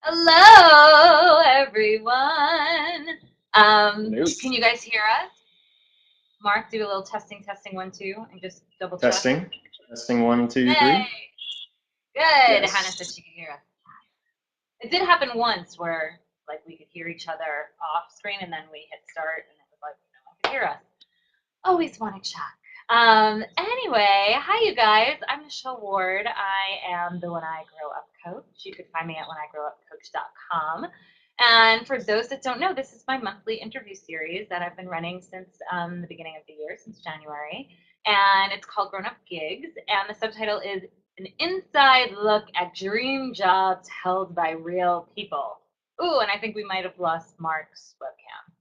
Hello, everyone. Hello. Can you guys hear us? Mark, do a little testing, testing, 1, 2, and just double check. Testing. Testing one, two, Hey, three. good. Hannah said Yes. she could hear us. It did happen once where like we could hear each other off screen, and then we hit start, and it was like no one could hear us. Always want to check. Anyway, hi you guys. I'm Michelle Ward. I am the When I Grow Up coach. You could find me at whenIgrowupcoach.com. And for those that don't know, this is my monthly interview series that I've been running since the beginning of the year, since January. And it's called Grown Up Gigs. And the subtitle is An Inside Look at Dream Jobs Held by Real People. Ooh, and I think we might have lost Mark's webcam.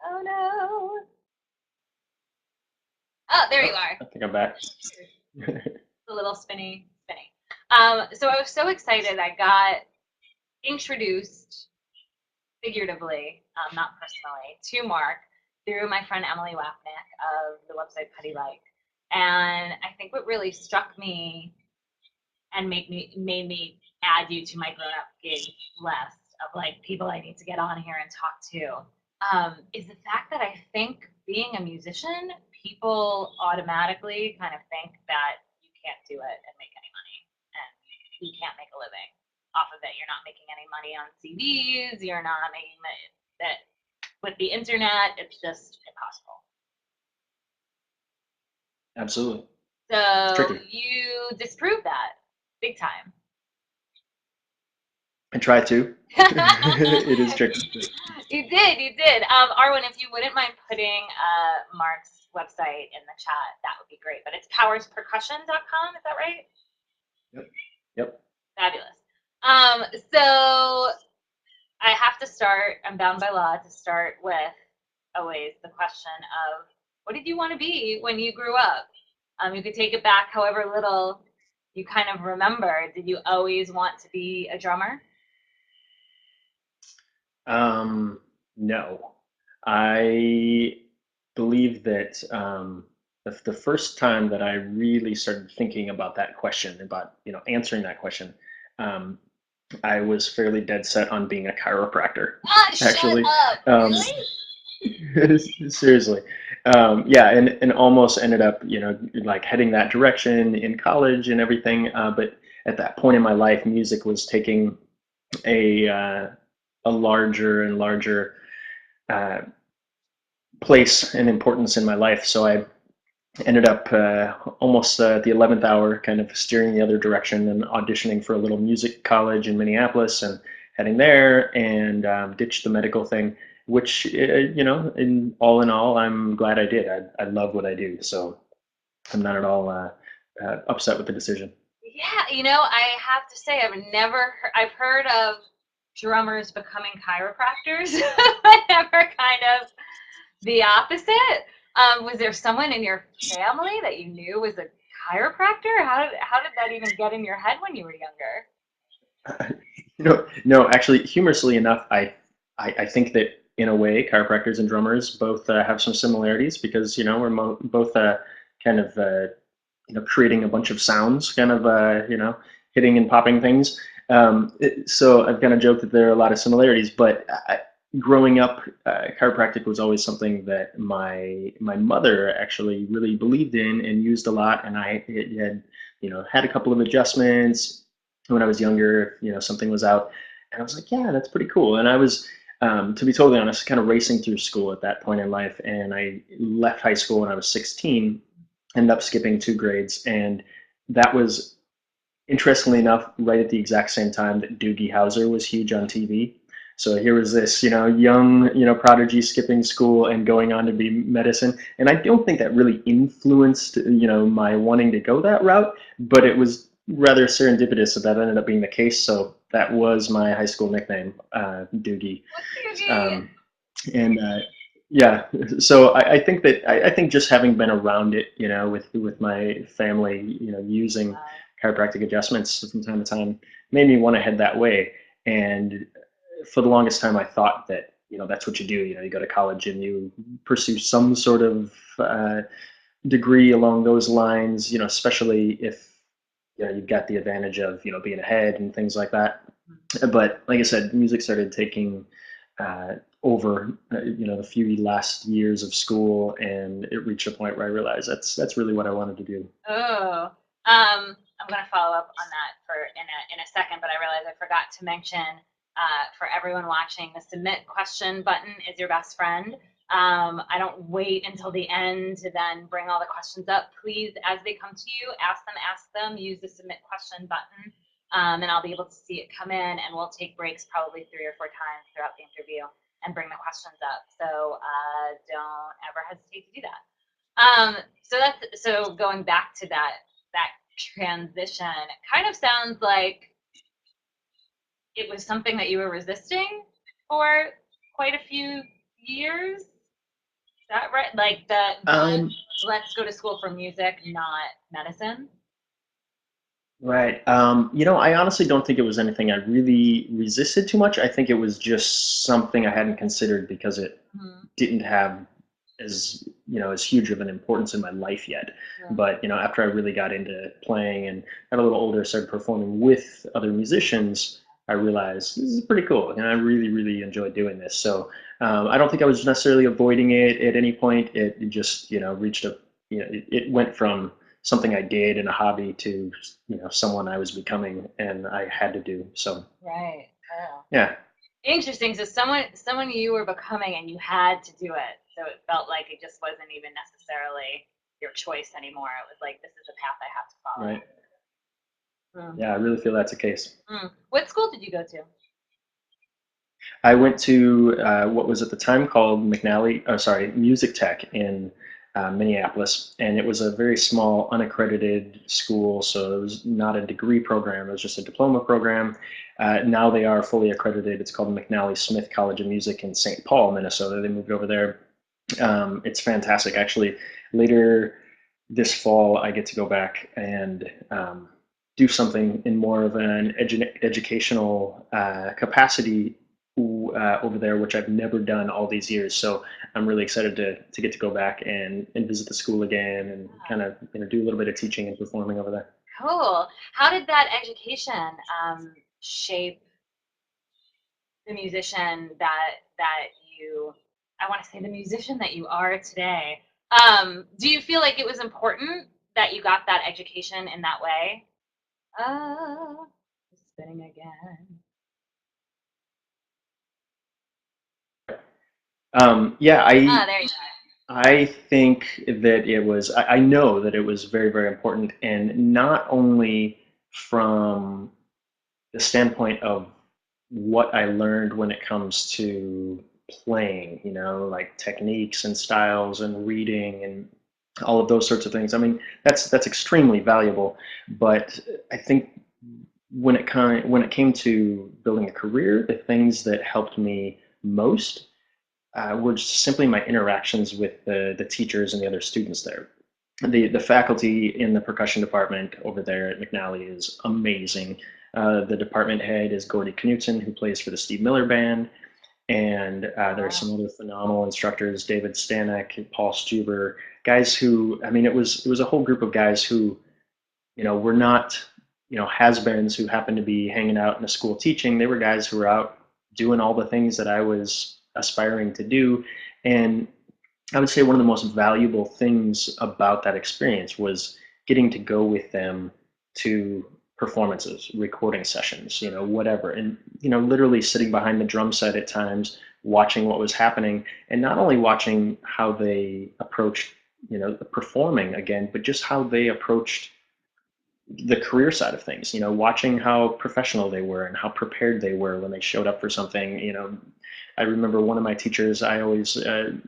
Oh no. Oh, there you Oh, are. I think I'm back. A little spinny, spinny. So I was so excited. I got introduced figuratively, not personally, to Mark through my friend Emily Wapnick of the website Putty Like. And I think what really struck me and made me add you to my grown up gig list of like people I need to get on here and talk to is the fact that I think being a musician, people automatically kind of think that you can't do it and make any money and you can't make a living off of it. You're not making any money on CDs. You're not making that with the internet. It's just impossible. Absolutely. It's So tricky. you disprove that big time. I try to. It is tricky. You did. Arwyn, if you wouldn't mind putting Mark's website in the chat, that would be great. But it's powerspercussion.com, is that right? Yep. Yep. Fabulous. So I have to start, I'm bound by law to start with always the question of what did you want to be when you grew up? You could take it back however little you kind of remember. Did you always want to be a drummer? No. I believe that the first time that I really started thinking about that question, about answering that question, um, I was fairly dead set on being a chiropractor. Ah, shut Actually, up. um, Really? seriously, yeah, and almost ended up, like heading that direction in college and everything. But at that point in my life, music was taking a uh, a larger and larger uh, place and importance in my life. So I ended up almost at the 11th hour, kind of steering the other direction and auditioning for a little music college in Minneapolis and heading there and ditched the medical thing, which, in all, I'm glad I did. I love what I do. So I'm not at all upset with the decision. Yeah, I have to say I've heard of drummers becoming chiropractors, but never kind of the opposite. Was there someone in your family that you knew was a chiropractor? How did that even get in your head when you were younger? No, actually, humorously enough, I think that in a way, chiropractors and drummers both have some similarities because we're both kind of creating a bunch of sounds, kind of hitting and popping things. So I've kind of joked that there are a lot of similarities, but growing up, chiropractic was always something that my mother actually really believed in and used a lot, and I had had a couple of adjustments when I was younger. If something was out, and I was like, yeah, that's pretty cool. And I was, to be totally honest, kind of racing through school at that point in life, and I left high school when I was 16, ended up skipping 2 grades, and that was, interestingly enough, right at the exact same time that Doogie Howser was huge on TV. So here was this, young, prodigy skipping school and going on to be medicine. And I don't think that really influenced, my wanting to go that route, but it was rather serendipitous that that ended up being the case. So that was my high school nickname, Doogie. Doogie. Um, and yeah, so I think that I think just having been around it, with my family, using Wow. chiropractic adjustments from time to time, made me want to head that way. And for the longest time, I thought that that's what you do. You go to college and you pursue some sort of degree along those lines. Especially if you've got the advantage of being ahead and things like that. But like I said, music started taking over, the few last years of school, and it reached a point where I realized that's really what I wanted to do. Oh, I'm going to follow up on that for in a second, but I realized I forgot to mention for everyone watching, the submit question button is your best friend. I don't wait until the end to then bring all the questions up. Please, as they come to you, ask them, use the submit question button, and I'll be able to see it come in, and we'll take breaks probably 3 or 4 times throughout the interview and bring the questions up. So don't ever hesitate to do that. So going back to that transition, it kind of sounds like it was something that you were resisting for quite a few years. Is that right? Like Um, let's go to school for music, not medicine. right. I honestly don't think it was anything I really resisted too much. I think it was just something I hadn't considered because it Mm-hmm. didn't have as huge of an importance in my life yet. Yeah. But after I really got into playing and got a little older, started performing with other musicians, I realized this is pretty cool, and I really, really enjoy doing this. So I don't think I was necessarily avoiding it at any point. It just reached it went from something I did and a hobby to someone I was becoming and I had to do. So Right. Oh. yeah. Interesting. So someone you were becoming and you had to do it. So it felt like it just wasn't even necessarily your choice anymore. It was like this is a path I have to Right. follow. Mm. Yeah, I really feel that's the case. Mm. What school did you go to? I went to what was at the time called Music Tech in Minneapolis, and it was a very small, unaccredited school, so it was not a degree program, it was just a diploma program. Now they are fully accredited. It's called McNally Smith College of Music in St. Paul, Minnesota. They moved over there. It's fantastic. Actually, later this fall, I get to go back and do something in more of an educational capacity over there, which I've never done all these years. So I'm really excited to get to go back and visit the school again and kind of do a little bit of teaching and performing over there. Cool. How did that education shape the musician that you, I want to say the musician that you are today? Do you feel like it was important that you got that education in that way? Spinning again. Yeah, Ah, there you I think that I know that it was very, very important, and not only from the standpoint of what I learned when it comes to playing, like techniques and styles and reading and all of those sorts of things. I mean, that's extremely valuable, but I think when it came to building a career, the things that helped me most were just simply my interactions with the teachers and the other students there. The faculty in the percussion department over there at McNally is amazing. The department head is Gordy Knutson, who plays for the Steve Miller Band, and there are some other phenomenal instructors, David Stanek, Paul Stuber, guys who, I mean, it was a whole group of guys who, were not, has-beens who happened to be hanging out in a school teaching. They were guys who were out doing all the things that I was aspiring to do, and I would say one of the most valuable things about that experience was getting to go with them to performances, recording sessions, whatever. And, literally sitting behind the drum set at times, watching what was happening, and not only watching how they approached, performing again, but just how they approached the career side of things, watching how professional they were and how prepared they were when they showed up for something. I remember one of my teachers, I always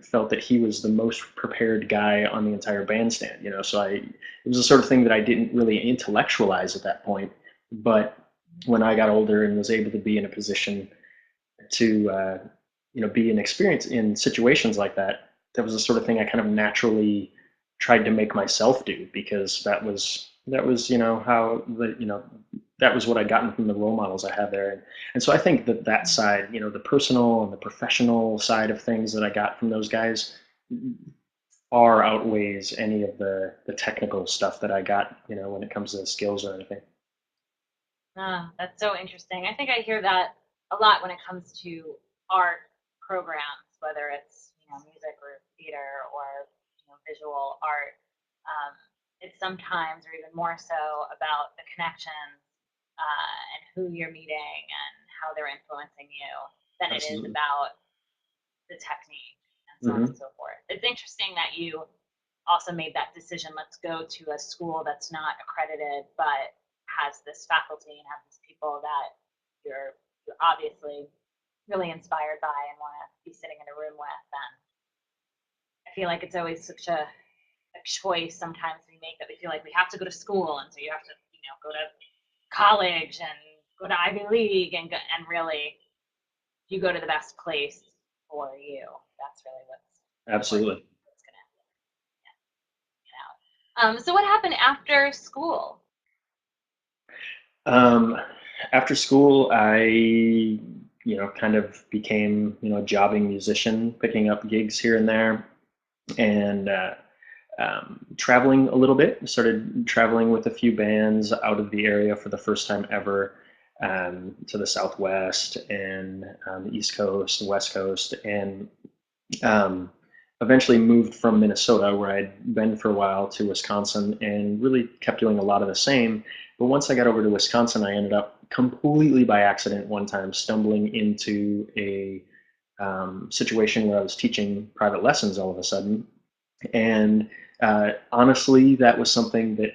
felt that he was the most prepared guy on the entire bandstand, so it was the sort of thing that I didn't really intellectualize at that point. But when I got older and was able to be in a position to, be an experience in situations like that, that was the sort of thing I kind of naturally tried to make myself do because that was how that was what I'd gotten from the role models I had there. And so I think that side, the personal and the professional side of things that I got from those guys far outweighs any of the technical stuff that I got, when it comes to skills or anything. Ah, that's so interesting. I think I hear that a lot when it comes to art programs, whether it's music or theater or visual art. Um, it's sometimes, or even more so, about the connections and who you're meeting and how they're influencing you than it is Absolutely. about the technique and so on and Hmm. so forth. It's interesting that you also made that decision. Let's go to a school that's not accredited, but has this faculty and have these people that you're obviously really inspired by and want to be sitting in a room with. And I feel like it's always such a choice sometimes we make that we feel like we have to go to school, and so you have to go to college and go to Ivy League and really you go to the best place for you. That's really what's important. Absolutely. What's gonna get out. So what happened after school? Um, After school, kind of became, a jobbing musician, picking up gigs here and there, and traveling a little bit. Started traveling with a few bands out of the area for the first time ever, to the Southwest and the East Coast, the West Coast, and um, eventually moved from Minnesota, where I'd been for a while, to Wisconsin, and really kept doing a lot of the same. But once I got over to Wisconsin, I ended up completely by accident one time stumbling into a situation where I was teaching private lessons all of a sudden. And honestly, that was something that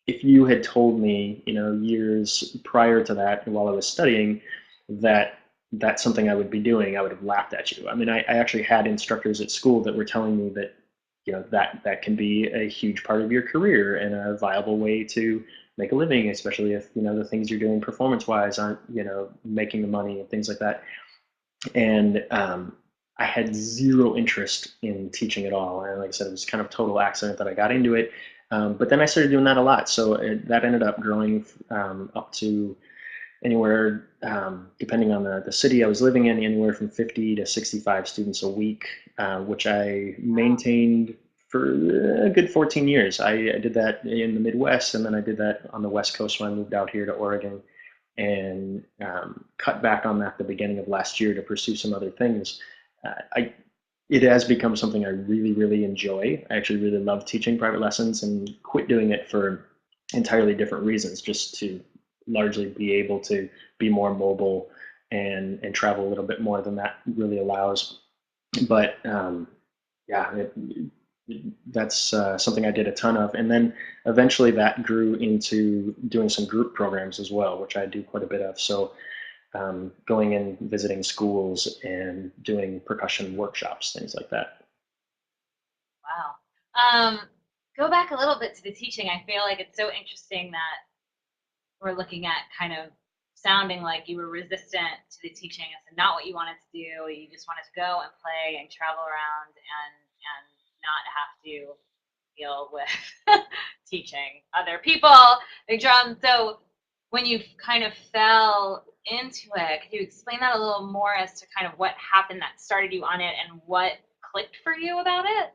if you had told me, years prior to that, while I was studying, that that's something I would be doing, I would have laughed at you. I mean, I actually had instructors at school that were telling me that, that can be a huge part of your career and a viable way to make a living, especially if, the things you're doing performance-wise aren't, making the money and things like that. And I had zero interest in teaching at all. And like I said, it was kind of total accident that I got into it. But then I started doing that a lot. So that ended up growing up to anywhere, depending on the city I was living in, anywhere from 50 to 65 students a week, which I Wow. maintained for a good 14 years. I did that in the Midwest, and then I did that on the West Coast when I moved out here to Oregon, and cut back on that at the beginning of last year to pursue some other things. I It has become something I really, really enjoy. I actually really love teaching private lessons and quit doing it for entirely different reasons, just to largely be able to be more mobile and travel a little bit more than that really allows. But yeah, that's something I did a ton of. And then eventually that grew into doing some group programs as well, which I do quite a bit of. So going and visiting schools and doing percussion workshops, things like that. Wow. Um, Go back a little bit to the teaching. I feel like it's so interesting that we're looking at kind of sounding like you were resistant to the teaching. It's not what you wanted to do. You just wanted to go and play and travel around and not have to deal with teaching other people, big drum. So when you kind of fell into it, could you explain that a little more as to kind of what happened that started you on it and what clicked for you about it?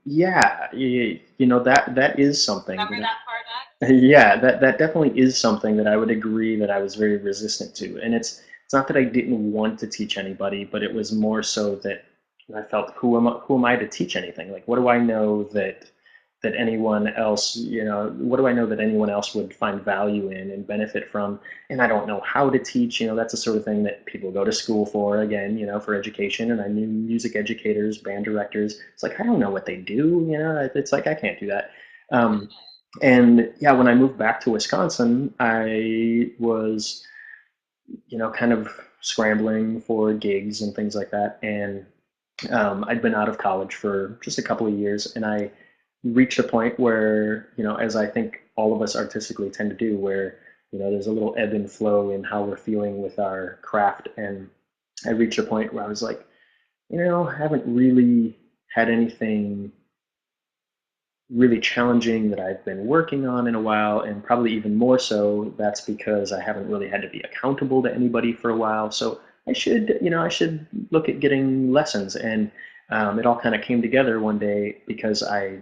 Yeah, that is something Remember that that far back? yeah, that definitely is something that I would agree that I was very resistant to. And it's not that I didn't want to teach anybody, but it was more so that I felt, who am I to teach anything? Like, what do I know that anyone else, what do I know that anyone else would find value in and benefit from? And I don't know how to teach. That's the sort of thing that people go to school for, again, for education. And I knew music educators, band directors. It's like, I don't know what they do. It's like, I can't do that. Um, and yeah, when I moved back to Wisconsin, I was, kind of scrambling for gigs and things like that. And I'd been out of college for just a couple of years, and I reached a point where, as I think all of us artistically tend to do, where, there's a little ebb and flow in how we're feeling with our craft. And I reached a point where I was like, I haven't really had anything really challenging that I've been working on in a while, and probably even more so, that's because I haven't really had to be accountable to anybody for a while. So I should look at getting lessons, and it all kind of came together one day because I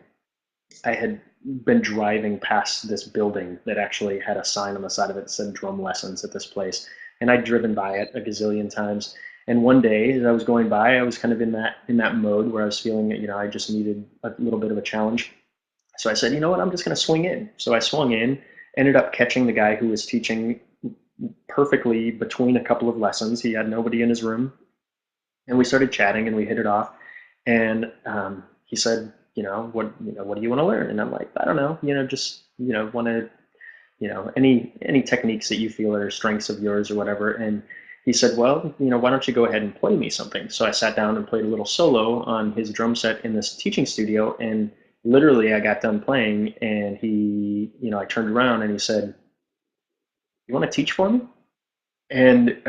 had been driving past this building that actually had a sign on the side of it that said drum lessons at this place. And I'd driven by it a gazillion times. And one day, as I was going by, I was kind of in that mode where I was feeling that I just needed a little bit of a challenge. So I said, you know what, I'm just going to swing in. So I swung in, ended up catching the guy who was teaching perfectly between a couple of lessons. He had nobody in his room, and we started chatting and we hit it off. And he said, what do you want to learn? And I'm like, I don't know, just want to, any techniques that you feel are strengths of yours or whatever. And he said, well, why don't you go ahead and play me something? So I sat down and played a little solo on his drum set in this teaching studio, and literally I got done playing, and I turned around and he said, you want to teach for me? And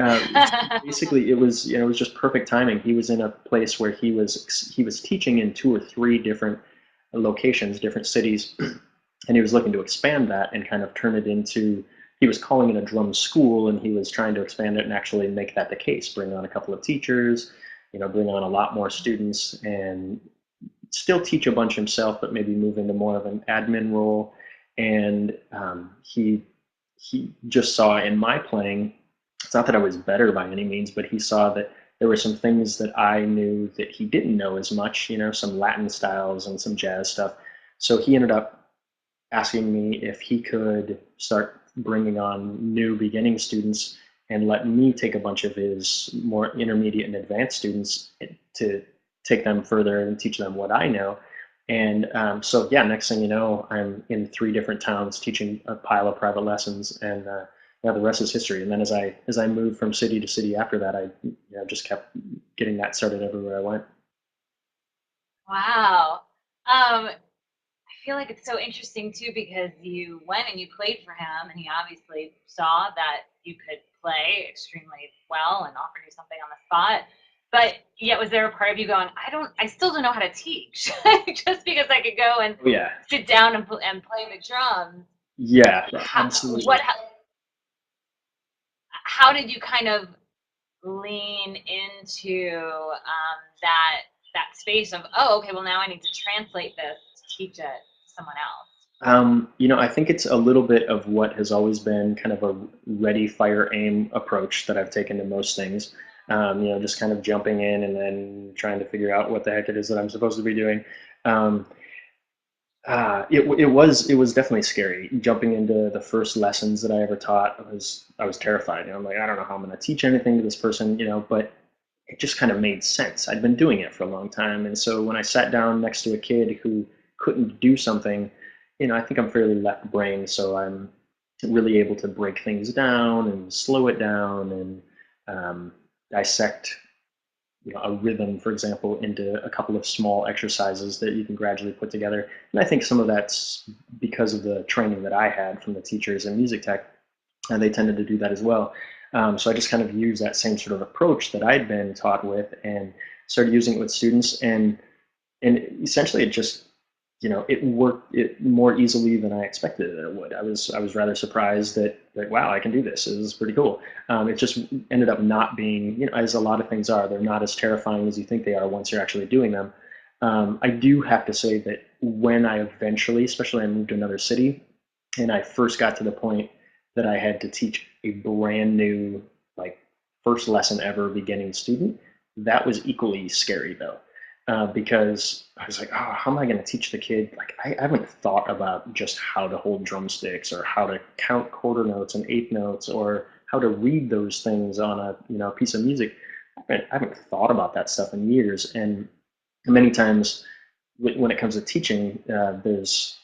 basically, it was just perfect timing. He was in a place where he was teaching in 2 or 3 different locations, different cities, and he was looking to expand that and kind of turn it into. He was calling it a drum school, and he was trying to expand it and actually make that the case. Bring on a couple of teachers, bring on a lot more students, and still teach a bunch himself, but maybe move into more of an admin role. And he just saw in my playing, it's not that I was better by any means, but he saw that there were some things that I knew that he didn't know as much, some Latin styles and some jazz stuff. So he ended up asking me if he could start bringing on new beginning students and let me take a bunch of his more intermediate and advanced students to take them further and teach them what I know. And so, yeah, next thing you know, I'm in 3 different towns teaching a pile of private lessons, and yeah, the rest is history. And then as I moved from city to city after that, I just kept getting that started everywhere I went. Wow. I feel like it's so interesting too because you went and you played for him, and he obviously saw that you could play extremely well and offered you something on the spot. But yet, was there a part of you going, I still don't know how to teach, just because I could go and Oh, yeah, sit down and play the drums? yeah, How, absolutely. what? How did you kind of lean into that space of, oh, okay, well now I need to translate this to teach it to someone else? I think it's a little bit of what has always been kind of a ready, fire, aim approach that I've taken to most things. Just kind of jumping in and then trying to figure out what the heck it is that I'm supposed to be doing. Um, it was definitely scary jumping into the first lessons that I ever taught. I was terrified. I'm like, I don't know how I'm going to teach anything to this person, but it just kind of made sense. I'd been doing it for a long time, and so when I sat down next to a kid who couldn't do something, I think I'm fairly left-brained, so I'm really able to break things down and slow it down and dissect a rhythm, for example, into a couple of small exercises that you can gradually put together. And I think some of that's because of the training that I had from the teachers in music tech, and they tended to do that as well. So I just kind of used that same sort of approach that I'd been taught with and started using it with students. And essentially it just, it worked it more easily than I expected that it would. I was rather surprised that wow, I can do this. This is pretty cool. It just ended up not being, as a lot of things are, they're not as terrifying as you think they are once you're actually doing them. I do have to say that when I eventually, especially I moved to another city, and I first got to the point that I had to teach a brand new, like, first lesson ever beginning student, that was equally scary though, because I was like, oh, how am I going to teach the kid? Like, I haven't thought about just how to hold drumsticks or how to count quarter notes and eighth notes or how to read those things on a piece of music. I haven't thought about that stuff in years, and many times when it comes to teaching, there's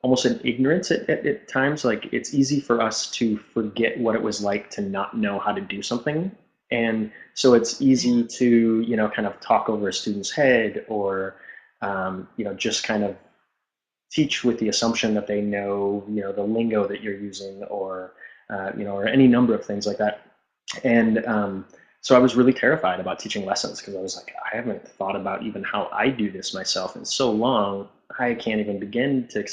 almost an ignorance at times. Like, it's easy for us to forget what it was like to not know how to do something. And so it's easy to, kind of talk over a student's head or, just kind of teach with the assumption that they know, the lingo that you're using or any number of things like that. And so I was really terrified about teaching lessons because I was like, I haven't thought about even how I do this myself in so long. I can't even begin to,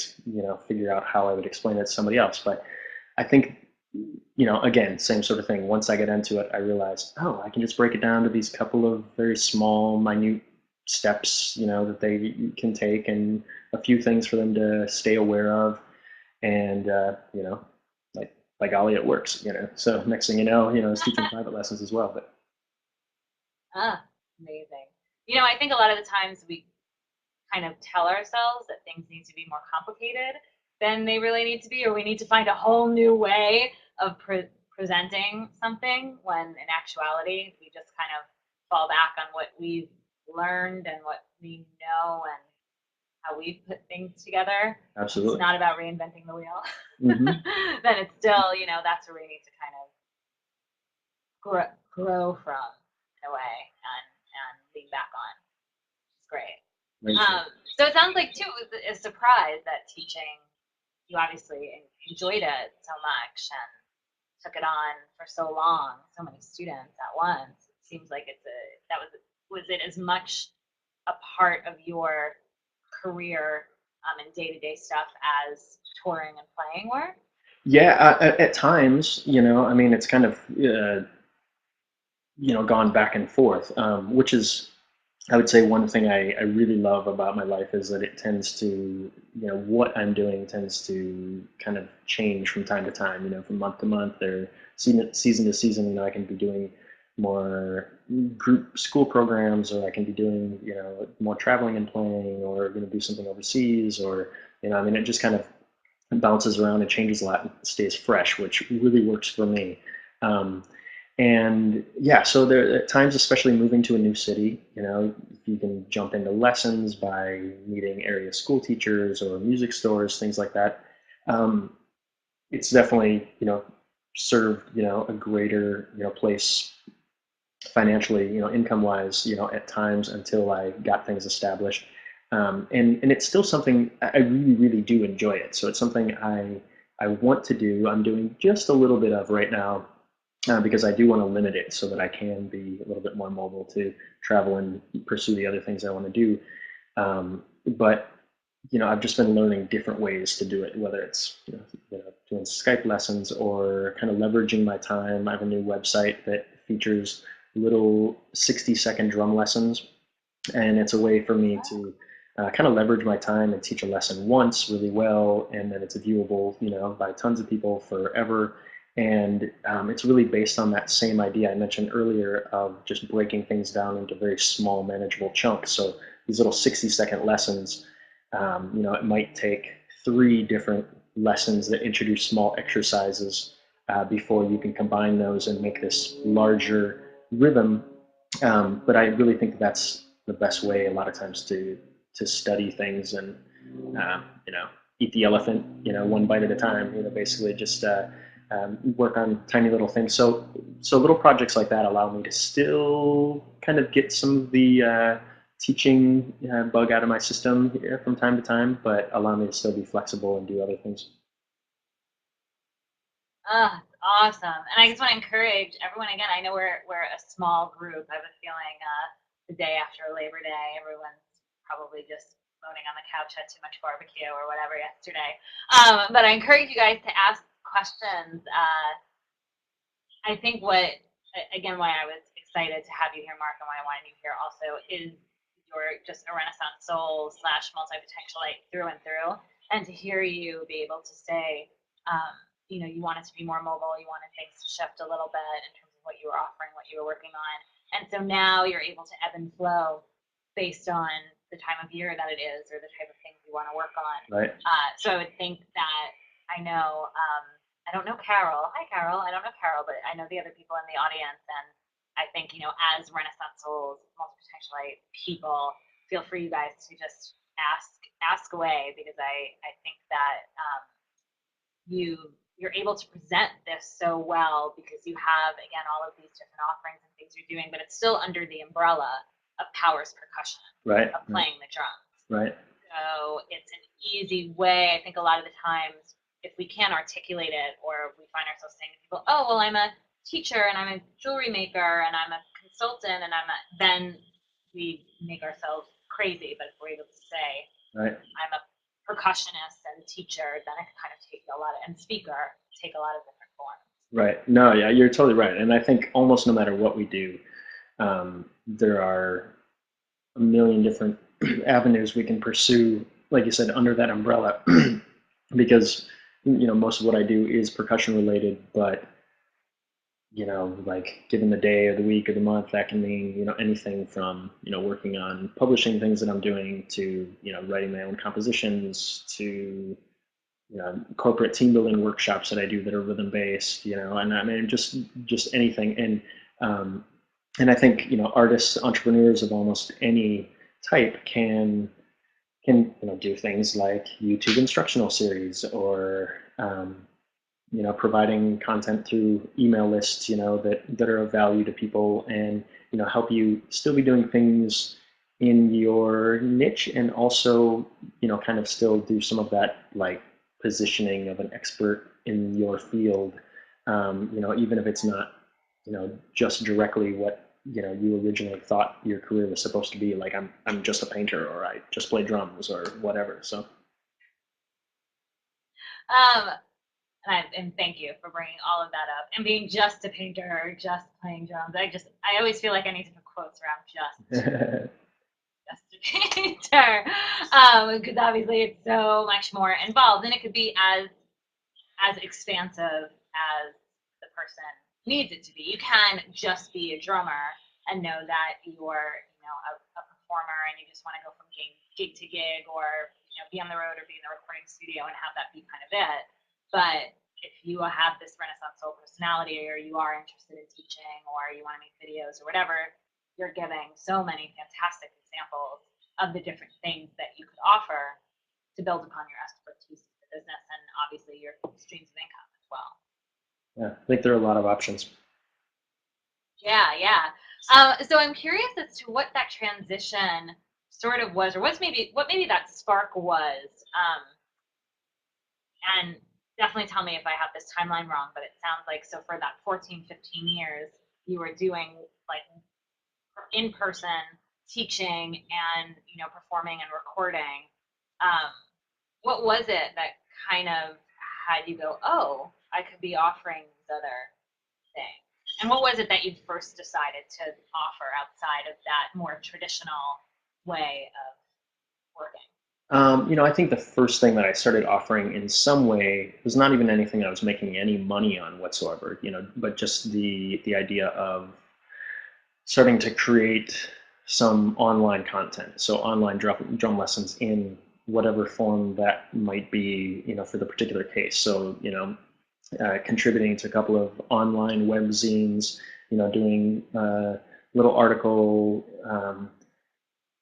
figure out how I would explain it to somebody else. But I think, again, same sort of thing. Once I get into it, I realized, oh, I can just break it down to these couple of very small, minute steps, that they can take, and a few things for them to stay aware of. And like by golly, it works. So next thing is teaching private lessons as well. But Ah, amazing. I think a lot of the times we kind of tell ourselves that things need to be more complicated than they really need to be, or we need to find a whole new way of presenting something, when in actuality we just kind of fall back on what we've learned and what we know and how we put things together. It's absolutely. not about reinventing the wheel. Hmm. Then it's still, that's where we need to kind of grow from in a way, and lean back on. It's great. Right. So it sounds like too it was a surprise that teaching, you obviously enjoyed it so much and took it on for so long, so many students at once. It seems like was it as much a part of your career and day-to-day stuff as touring and playing were? Yeah, at times, I mean, it's kind of gone back and forth, which is, I would say, one thing I really love about my life is that it tends to, what I'm doing tends to kind of change from time to time, from month to month or season to season. I can be doing more group school programs, or I can be doing, more traveling and playing, or going to do something overseas, or, I mean, it just kind of bounces around and changes a lot and stays fresh, which really works for me. Um, and yeah, so there at times, especially moving to a new city, you can jump into lessons by meeting area school teachers or music stores, things like that. Um, it's definitely, served, a greater, place financially, income wise, at times until I got things established. And it's still something I really, really do enjoy it. So it's something I want to do. I'm doing just a little bit of right now, because I do want to limit it so that I can be a little bit more mobile to travel and pursue the other things I want to do. But I've just been learning different ways to do it, whether it's doing Skype lessons or kind of leveraging my time. I have a new website that features little 60-second drum lessons, and it's a way for me to kind of leverage my time and teach a lesson once really well, and then it's viewable, by tons of people forever. And it's really based on that same idea I mentioned earlier of just breaking things down into very small, manageable chunks. So these little 60-second lessons, it might take 3 different lessons that introduce small exercises before you can combine those and make this larger rhythm. But I really think that's the best way a lot of times to study things, and eat the elephant, one bite at a time. Basically just work on tiny little things. So little projects like that allow me to still kind of get some of the teaching bug out of my system here from time to time, but allow me to still be flexible and do other things. Ah, it's awesome. And I just want to encourage everyone again. I know we're a small group. I have a feeling the day after Labor Day, everyone's probably just moaning on the couch, had too much barbecue or whatever yesterday. But I encourage you guys to ask questions. I think why I was excited to have you here, Mark, and why I wanted you here also is you're just a Renaissance soul slash multi-potentialite through and through. And to hear you be able to say, you wanted to be more mobile, you wanted things to shift a little bit in terms of what you were offering, what you were working on. And so now you're able to ebb and flow based on the time of year that it is or the type of things you want to work on. Right. So I would think that I know I don't know Carol. Hi, Carol. I don't know Carol, but I know the other people in the audience. And I think, as Renaissance souls, multi-potentialite people, feel free, you guys, to just ask away, because I think that you're able to present this so well because you have, again, all of these different offerings and things you're doing, but it's still under the umbrella of Powers Percussion, Right. of playing the drums. Right. So it's an easy way. I think a lot of the times, if we can't articulate it, or we find ourselves saying to people, "Oh, well, I'm a teacher and I'm a jewelry maker and I'm a consultant and then we make ourselves crazy. But if we're able to say, Right. I'm a percussionist and teacher, then it can kind of take and speaker, take a lot of different forms." Right. No, yeah, you're totally right. And I think almost no matter what we do, there are a million different avenues we can pursue, like you said, under that umbrella, because most of what I do is percussion related, but like given the day or the week or the month, that can mean, anything from, working on publishing things that I'm doing to, writing my own compositions to, corporate team building workshops that I do that are rhythm based, and I mean, just anything. And I think, artists, entrepreneurs of almost any type can, do things like YouTube instructional series or, providing content through email lists, that are of value to people and, help you still be doing things in your niche and also, kind of still do some of that like positioning of an expert in your field, even if it's not, just directly what, you originally thought your career was supposed to be. Like I'm just a painter or I just play drums or whatever. So. Um, and thank you for bringing all of that up and being just a painter or just playing drums. I always feel like I need to put quotes around just a painter, because obviously it's so much more involved, and it could be as expansive as the person needs it to be. You can just be a drummer and know that you're, a performer and you just want to go from gig to gig, or be on the road or be in the recording studio and have that be kind of it. But if you have this Renaissance soul personality, or you are interested in teaching, or you want to make videos or whatever, you're giving so many fantastic examples of the different things that you could offer to build upon your expertise in the business and obviously your streams of income as well. Yeah, I think there are a lot of options. Yeah, yeah. So I'm curious as to what that transition sort of was, or what maybe that spark was. And definitely tell me if I have this timeline wrong, but it sounds like so for that 14, 15 years, you were doing like in person teaching and performing and recording. Um, what was it that kind of had you go, oh, I could be offering these other things? And what was it that you first decided to offer outside of that more traditional way of working? I think the first thing that I started offering in some way was not even anything I was making any money on whatsoever, but just the idea of starting to create some online content. So online drum lessons in whatever form that might be, for the particular case. So, contributing to a couple of online web zines, doing a little article,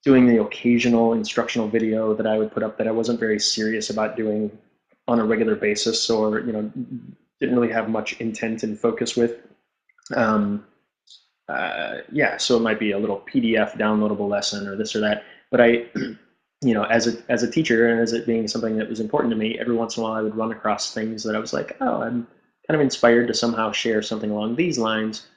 doing the occasional instructional video that I would put up that I wasn't very serious about doing on a regular basis, or didn't really have much intent and focus with. Yeah, so it might be a little PDF downloadable lesson or this or that. But I, as a teacher and as it being something that was important to me, every once in a while I would run across things that I was like, oh, I'm kind of inspired to somehow share something along these lines,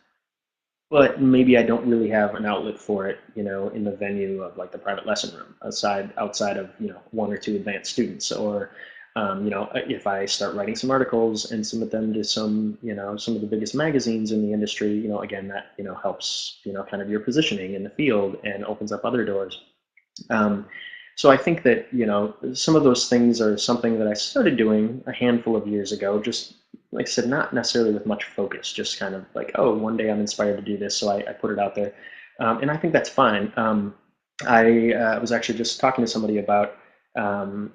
but maybe I don't really have an outlet for it, in the venue of like the private lesson room, outside of, one or two advanced students, or if I start writing some articles and submit them to some of the biggest magazines in the industry, again, that, helps, kind of your positioning in the field and opens up other doors. So I think that, some of those things are something that I started doing a handful of years ago, just like I said, not necessarily with much focus, just kind of like, oh, one day I'm inspired to do this, so I put it out there. And I think that's fine. I was actually just talking to somebody about, a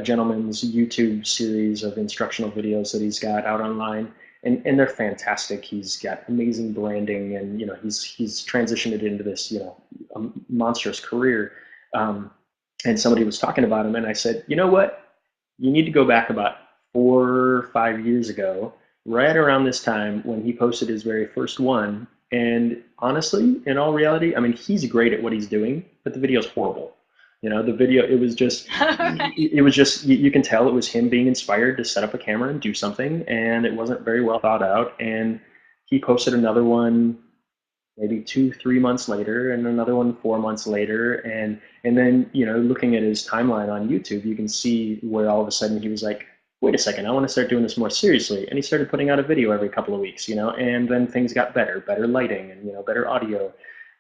gentleman's YouTube series of instructional videos that he's got out online, and they're fantastic. He's got amazing branding, and he's transitioned it into this a monstrous career. And somebody was talking about him, and I said, you know what? You need to go back about 4 or 5 years ago, right around this time when he posted his very first one. And honestly, in all reality, I mean, he's great at what he's doing, but the video's horrible. The video, it was just, you can tell it was him being inspired to set up a camera and do something, and it wasn't very well thought out. And he posted another one maybe 2, 3 months later, and another one 4 months later, and then looking at his timeline on YouTube, you can see where all of a sudden he was like, wait a second, I want to start doing this more seriously, and he started putting out a video every couple of weeks, and then things got better lighting, and better audio,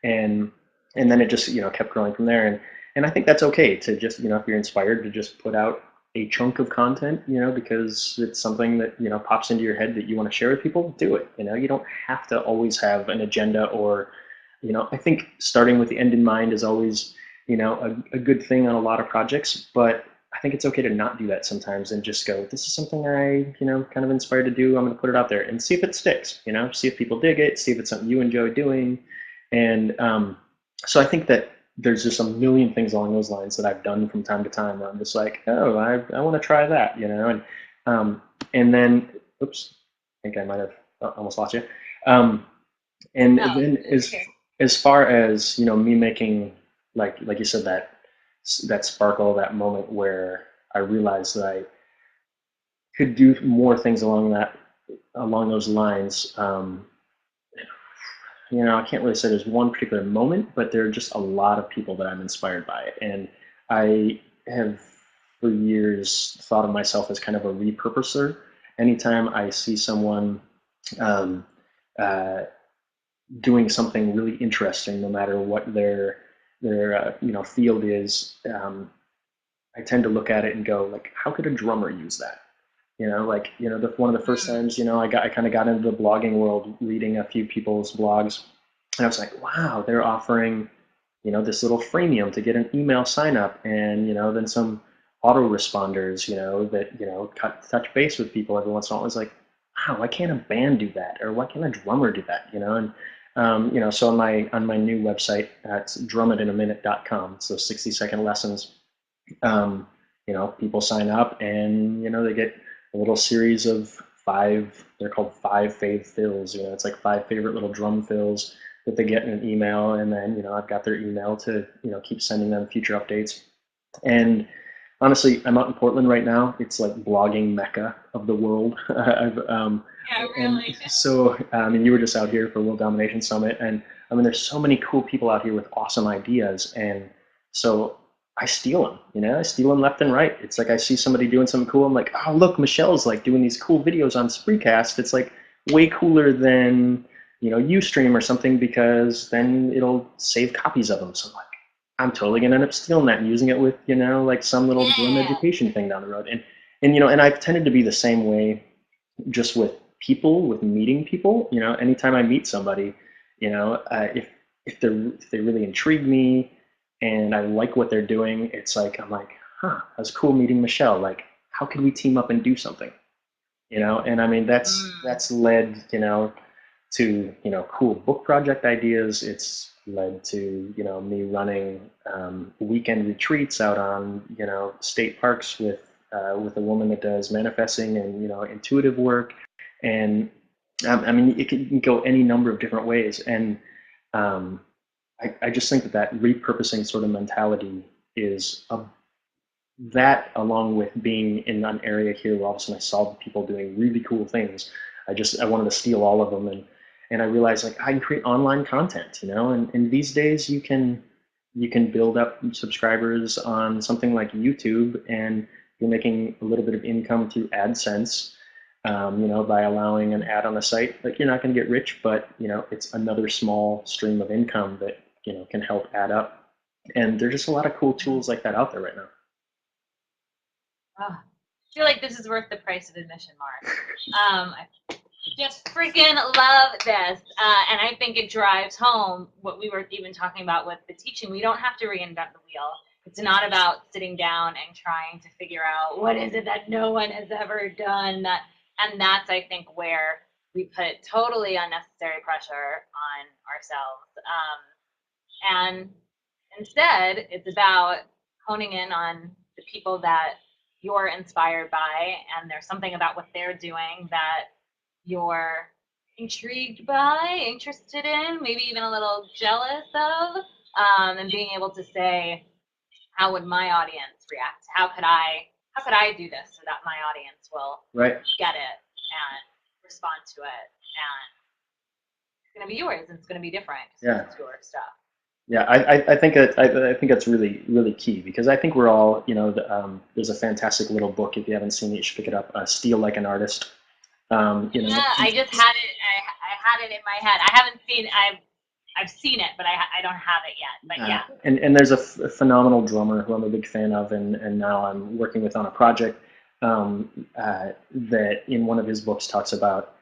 and and then it just kept growing from there. And I think that's okay to just if you're inspired to just put out a chunk of content, because it's something that pops into your head that you want to share with people. Do it. You don't have to always have an agenda, or I think starting with the end in mind is always a good thing on a lot of projects, but I think it's okay to not do that sometimes and just go, this is something I, kind of inspired to do. I'm going to put it out there and see if it sticks, see if people dig it, see if it's something you enjoy doing. And so I think that there's just a million things along those lines that I've done from time to time where I'm just like, oh, I want to try that, and then, oops, I think I might have almost lost you. And No, then as far as me making like you said, that sparkle, that moment where I realized that I could do more things along those lines. I can't really say there's one particular moment, but there are just a lot of people that I'm inspired by, and I have for years thought of myself as kind of a repurposer. Anytime I see someone um, uh, doing something really interesting, no matter what their field is, I tend to look at it and go, like, how could a drummer use that? One of the first times, I kind of got into the blogging world reading a few people's blogs, and I was like, wow, they're offering, this little freemium to get an email sign up, and then some autoresponders, that touch base with people every once in a while. I was like, wow, why can't a band do that, or why can't a drummer do that? And so on my new website, it's drumitinAminute.com. So 60-second lessons. People sign up, and they get a little series of 5. They're called 5 fave fills. It's like 5 favorite little drum fills that they get in an email, and then I've got their email to keep sending them future updates. And honestly, I'm out in Portland right now. It's like blogging mecca of the world. Yeah, really. And so, you were just out here for World Domination Summit, and there's so many cool people out here with awesome ideas, and so I steal them. I steal them left and right. It's like I see somebody doing something cool. I'm like, oh, look, Michelle's like doing these cool videos on Spreecast. It's like way cooler than Ustream or something, because then it'll save copies of them. So I'm like, I'm totally gonna end up stealing that and using it with like some little drum education thing down the road. And I've tended to be the same way just with people, with meeting people. Anytime I meet somebody, if they really intrigue me and I like what they're doing, it's like I'm like, huh, that was cool meeting Michelle. Like, how could we team up and do something? And that's led to cool book project ideas. It's led to me running weekend retreats out on state parks with a woman that does manifesting and intuitive work. And it can go any number of different ways. And I just think that repurposing sort of mentality is that, along with being in an area here where all of a sudden I saw people doing really cool things. I wanted to steal all of them, and I realized, like, I can create online content, and these days you can build up subscribers on something like YouTube, and you're making a little bit of income through AdSense, by allowing an ad on the site. Like, you're not going to get rich, but it's another small stream of income that can help add up. And there's just a lot of cool tools like that out there right now. Oh, I feel like this is worth the price of admission, Mark. I just freaking love this. And I think it drives home what we were even talking about with the teaching. We don't have to reinvent the wheel. It's not about sitting down and trying to figure out what is it that no one has ever done. And that's, I think, where we put totally unnecessary pressure on ourselves. And instead, it's about honing in on the people that you're inspired by, and there's something about what they're doing that you're intrigued by, interested in, maybe even a little jealous of, and being able to say, how would my audience react? How could I do this so that my audience will get it and respond to it? And it's going to be yours, and it's going to be different because it's your stuff. Yeah, I think that's really, really key, because I think we're all, there's a fantastic little book, if you haven't seen it, you should pick it up, Steal Like an Artist. Yeah, I just had it. I had it in my head. I haven't seen. I've seen it, but I don't have it yet. But yeah. And there's a phenomenal drummer who I'm a big fan of, and now I'm working with on a project that in one of his books talks about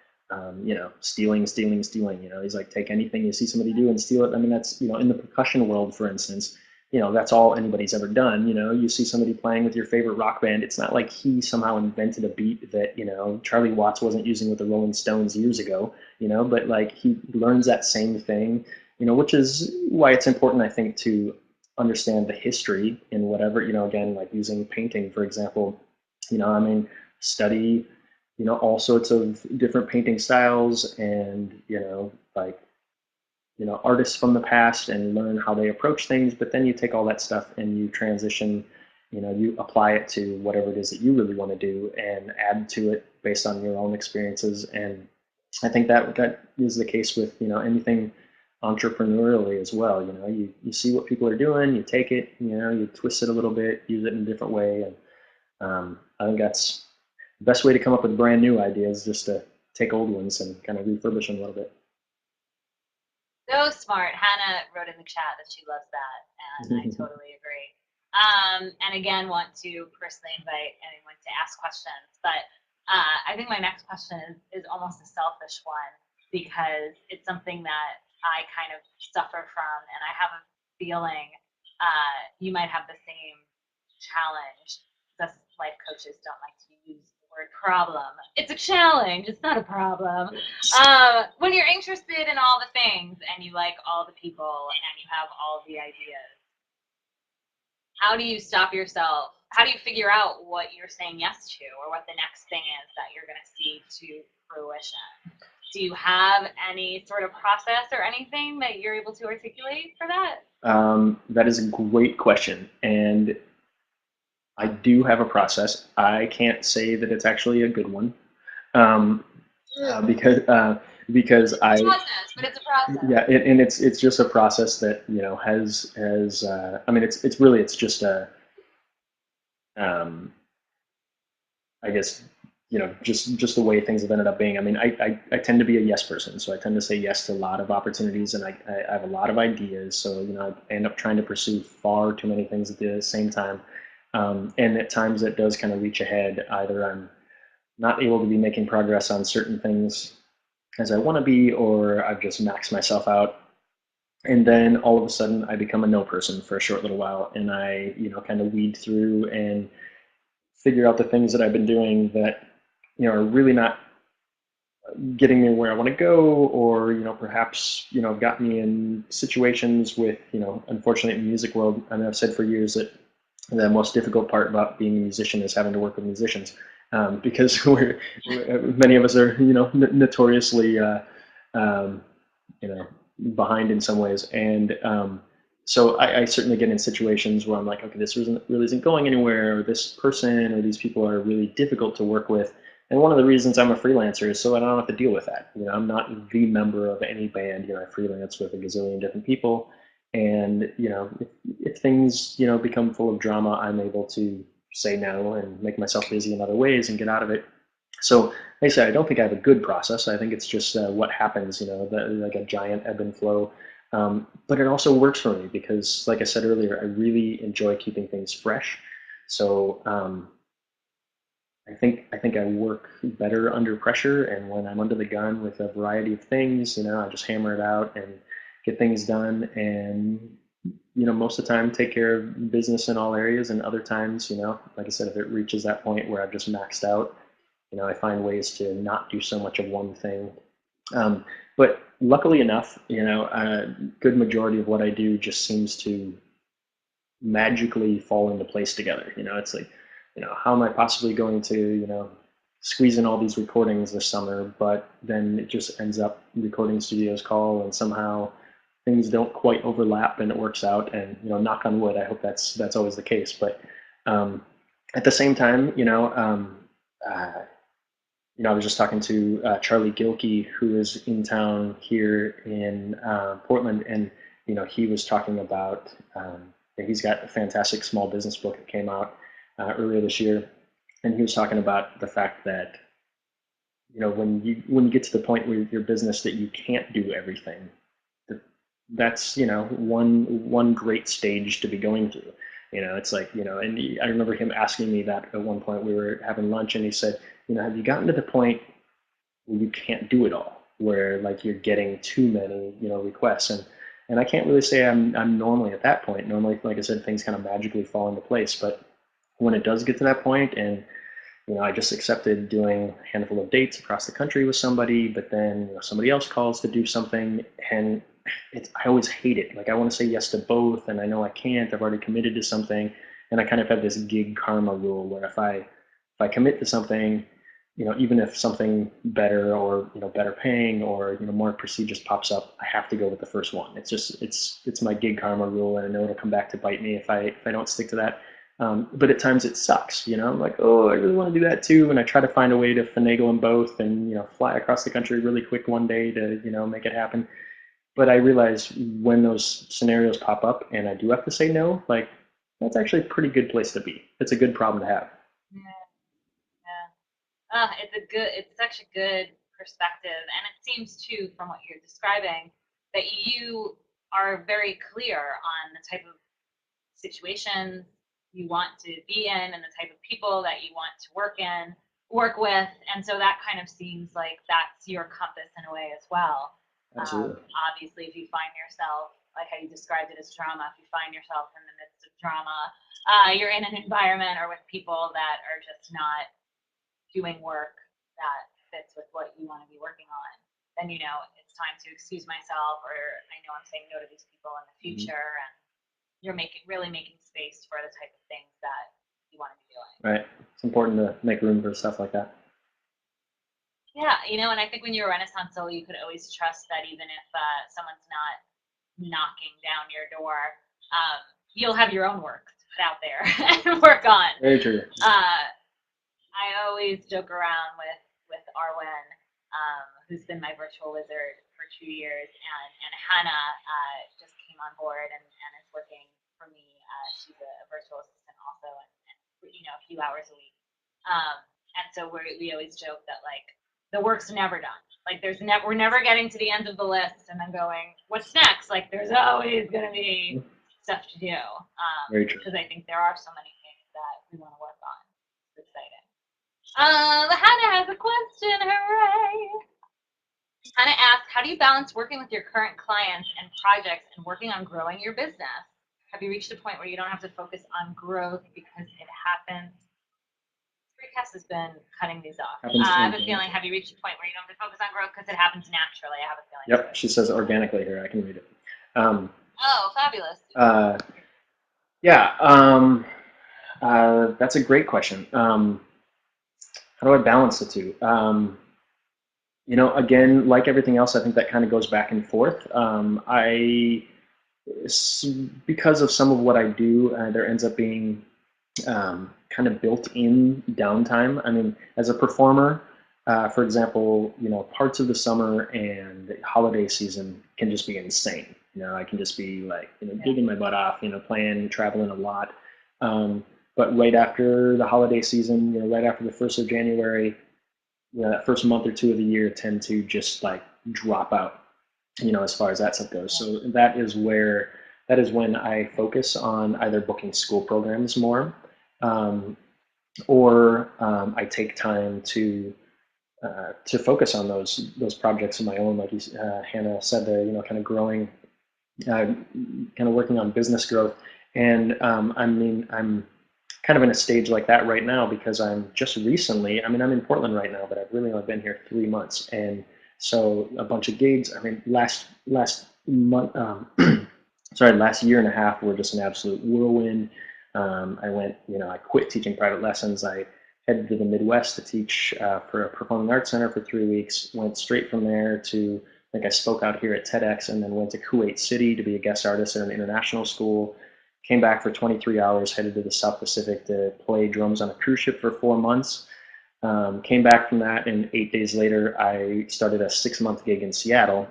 stealing. He's like, take anything you see somebody do and steal it. I mean, that's in the percussion world, for instance. That's all anybody's ever done. You see somebody playing with your favorite rock band. It's not like he somehow invented a beat that Charlie Watts wasn't using with the Rolling Stones years ago. But like he learns that same thing. Which is why it's important, I think, to understand the history in whatever, again, like using painting, for example, I mean, study, all sorts of different painting styles and, like, artists from the past and learn how they approach things. But then you take all that stuff and you transition, you apply it to whatever it is that you really want to do and add to it based on your own experiences. And I think that is the case with, anything entrepreneurially as well. You see what people are doing, you take it, you twist it a little bit, use it in a different way. And I think that's the best way to come up with brand new ideas, just to take old ones and kind of refurbish them a little bit. So smart. Hannah wrote in the chat that she loves that, and I totally agree. And again, want to personally invite anyone to ask questions. But I think my next question is almost a selfish one because it's something that I kind of suffer from, and I have a feeling you might have the same challenge. Us life coaches don't like to use the word problem. It's a challenge. It's not a problem. When you're interested in all the things and you like all the people and you have all the ideas, how do you stop yourself? How do you figure out what you're saying yes to or what the next thing is that you're going to see to fruition? Do you have any sort of process or anything that you're able to articulate for that? That is a great question. And I do have a process. I can't say that it's actually a good one because I. It's a process, but it's a process. Yeah, and it's just a process that has I mean it's just a I guess just the way things have ended up being. I mean I tend to be a yes person, so I tend to say yes to a lot of opportunities, and I have a lot of ideas. So I end up trying to pursue far too many things at the same time, and at times it does kind of reach ahead. Either I'm not able to be making progress on certain things as I want to be, or I've just maxed myself out. And then all of a sudden I become a no person for a short little while, and I kind of weed through and figure out the things that I've been doing that are really not getting me where I want to go, or perhaps got me in situations with unfortunately in the music world. I mean, I've said for years that the most difficult part about being a musician is having to work with musicians, because many of us are notoriously behind in some ways. And so I certainly get in situations where I'm like, okay, this really isn't going anywhere, or this person or these people are really difficult to work with. And one of the reasons I'm a freelancer is so I don't have to deal with that. I'm not the member of any band. I freelance with a gazillion different people. And if things become full of drama, I'm able to say no and make myself busy in other ways and get out of it. So like I say, I don't think I have a good process. I think it's just what happens, like a giant ebb and flow. But it also works for me because, like I said earlier, I really enjoy keeping things fresh. So I think I work better under pressure, and when I'm under the gun with a variety of things, I just hammer it out and get things done. And most of the time take care of business in all areas, and other times, like I said, if it reaches that point where I've just maxed out, I find ways to not do so much of one thing. But luckily enough, a good majority of what I do just seems to magically fall into place together. It's like, how am I possibly going to, squeeze in all these recordings this summer? But then it just ends up recording studios call, and somehow things don't quite overlap, and it works out. And knock on wood, I hope that's always the case. But at the same time, I was just talking to Charlie Gilkey, who is in town here in Portland, and he was talking about he's got a fantastic small business book that came out earlier this year, and he was talking about the fact that when you get to the point with your business that you can't do everything, that's, one great stage to be going through. It's like, and I remember him asking me that at one point. We were having lunch, and he said, have you gotten to the point where you can't do it all, where like you're getting too many, requests? And I can't really say I'm normally at that point. Normally, like I said, things kind of magically fall into place. But when it does get to that point, and I just accepted doing a handful of dates across the country with somebody, but then somebody else calls to do something, and I always hate it. Like I want to say yes to both, and I know I can't. I've already committed to something, and I kind of have this gig karma rule where if I commit to something, even if something better or better paying or more prestigious pops up, I have to go with the first one. It's just it's my gig karma rule, and I know it'll come back to bite me if I don't stick to that. But at times it sucks, I'm like, oh, I really want to do that too, and I try to find a way to finagle them both, and fly across the country really quick one day to make it happen. But I realize when those scenarios pop up and I do have to say no, like that's actually a pretty good place to be. It's a good problem to have. Yeah, yeah. It's such a good perspective, and it seems too, from what you're describing, that you are very clear on the type of situations you want to be in and the type of people that you want to work with, and so that kind of seems like that's your compass in a way as well. Absolutely. Obviously, if you find yourself, like how you described it as drama, if you find yourself in the midst of drama, you're in an environment or with people that are just not doing work that fits with what you want to be working on, then it's time to excuse myself, or I know I'm saying no to these people in the Mm-hmm. future, and you're really making space for the type of things that you want to be doing. Right. It's important to make room for stuff like that. Yeah, and I think when you're a Renaissance soul, you could always trust that even if someone's not knocking down your door, you'll have your own work to put out there and work on. Very true. I always joke around with Arwyn, who's been my virtual wizard for 2 years, and Hannah just came on board and is working for me. She's a virtual assistant also, and a few hours a week. And so we always joke that like the work's never done. Like we're never getting to the end of the list and then going, what's next? Like there's always gonna be stuff to do. Very true. Because I think there are so many things that we want to work on. It's exciting. Hannah has a question. Hooray! Hannah asks, how do you balance working with your current clients and projects and working on growing your business? Have you reached a point where you don't have to focus on growth because it happens? Recast has been cutting these off. I have a feeling, have you reached a point where you don't have to focus on growth because it happens naturally? I have a feeling. Yep, she says organically here. I can read it. Oh, fabulous. Yeah, that's a great question. How do I balance the two? Again, like everything else, I think that kind of goes back and forth. Because of some of what I do, there ends up being kind of built-in downtime. I mean, as a performer, for example, parts of the summer and holiday season can just be insane. I can just be like, digging my butt off, playing, traveling a lot. But right after the holiday season, right after the 1st of January, that first month or two of the year tend to just like drop out, as far as that stuff goes. So that is when I focus on either booking school programs more, or I take time to focus on those projects of my own, like Hannah said there, kind of growing, kind of working on business growth. And I'm kind of in a stage like that right now because I'm just recently, I'm in Portland right now, but I've really only been here 3 months. And so a bunch of gigs, last month, last year and a half were just an absolute whirlwind. I quit teaching private lessons. I headed to the Midwest to teach for a performing arts center for 3 weeks, went straight from there to, I spoke out here at TEDx, and then went to Kuwait City to be a guest artist at an international school. Came back for 23 hours, headed to the South Pacific to play drums on a cruise ship for 4 months. Came back from that, and 8 days later, I started a 6-month gig in Seattle.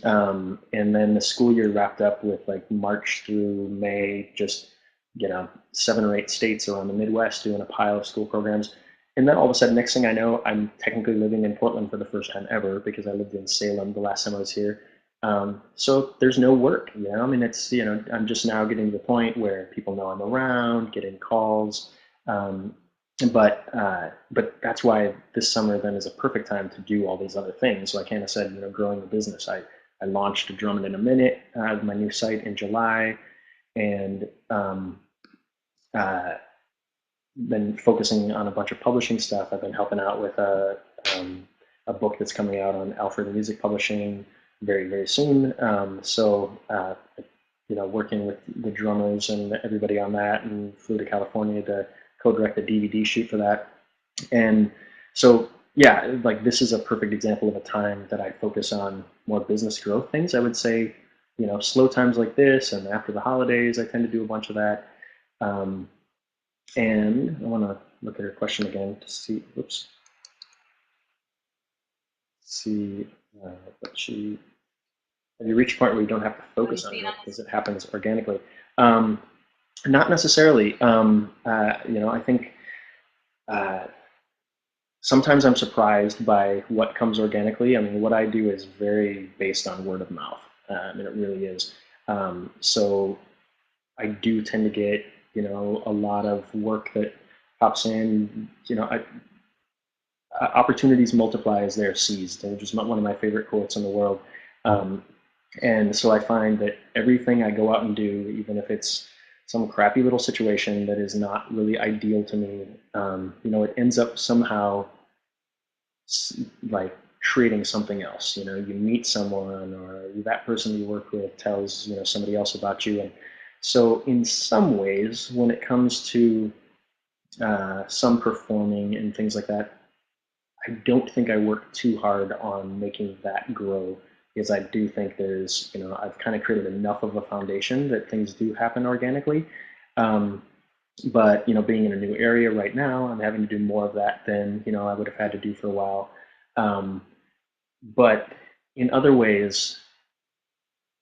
And then the school year wrapped up with like March through May, just 7 or 8 states around the Midwest doing a pile of school programs. And then all of a sudden, next thing I know, I'm technically living in Portland for the first time ever because I lived in Salem the last time I was here. So there's no work, you know. I mean, it's, you know, I'm just now getting to the point where people know I'm around, getting calls, um, but that's why this summer then is a perfect time to do all these other things. So I kind of said, you know, growing the business. I launched a Drum It in a Minute, my new site in July, and uh, been focusing on a bunch of publishing stuff. I've been helping out with a book that's coming out on Alfred Music Publishing very, very soon. You know, working with the drummers and everybody on that, and flew to California to co-direct the DVD shoot for that. And so, yeah, like this is a perfect example of a time that I focus on more business growth things. I would say, you know, slow times like this and after the holidays, I tend to do a bunch of that. Um, and I want to look at her question again to see, whoops, see what she, have you reached a point where you don't have to focus on it because it happens organically? Um, Not necessarily. You know, I think sometimes I'm surprised by what comes organically. I mean, what I do is very based on word of mouth. I mean, it really is. So I do tend to get, you know, a lot of work that pops in. You know, opportunities multiply as they're seized, which is one of my favorite quotes in the world. Um, and so I find that everything I go out and do, even if it's some crappy little situation that is not really ideal to me, you know, it ends up somehow like creating something else. You know, you meet someone, or that person you work with tells, you know, somebody else about you. And so in some ways, when it comes to some performing and things like that, I don't think I work too hard on making that grow, because I do think there's, you know, I've kind of created enough of a foundation that things do happen organically. Um, but, you know, being in a new area right now, I'm having to do more of that than, you know, I would have had to do for a while. Um, but in other ways,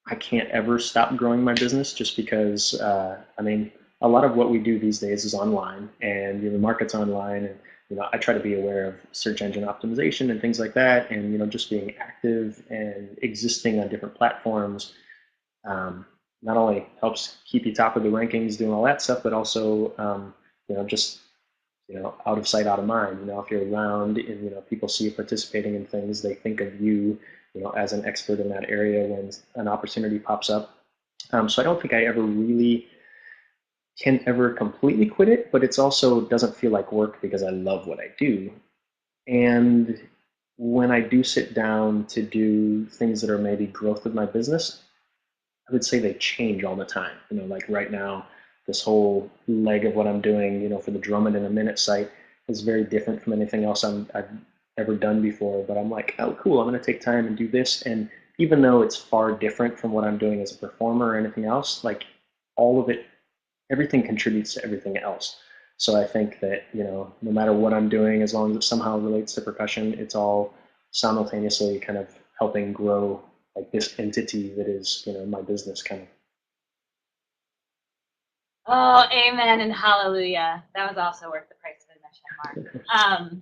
I can't ever stop growing my business just because, I mean, a lot of what we do these days is online, and, you know, the market's online, and, you know, I try to be aware of search engine optimization and things like that, and, you know, just being active and existing on different platforms um, not only helps keep you top of the rankings doing all that stuff, but also, you know, just, you know, out of sight, out of mind. You know, if you're around and, you know, people see you participating in things, they think of you, you know, as an expert in that area when an opportunity pops up. So I don't think I ever really can ever completely quit it, but it's also doesn't feel like work because I love what I do. And when I do sit down to do things that are maybe growth of my business, I would say they change all the time. You know, like right now, this whole leg of what I'm doing, you know, for the Drum It in a Minute site is very different from anything else I've ever done before. But I'm like, oh, cool, I'm going to take time and do this. And even though it's far different from what I'm doing as a performer or anything else, like all of it, everything contributes to everything else. So I think that, you know, no matter what I'm doing, as long as it somehow relates to percussion, it's all simultaneously kind of helping grow like this entity that is, you know, my business kind of. Oh, amen and hallelujah. That was also worth the price of admission, Mark.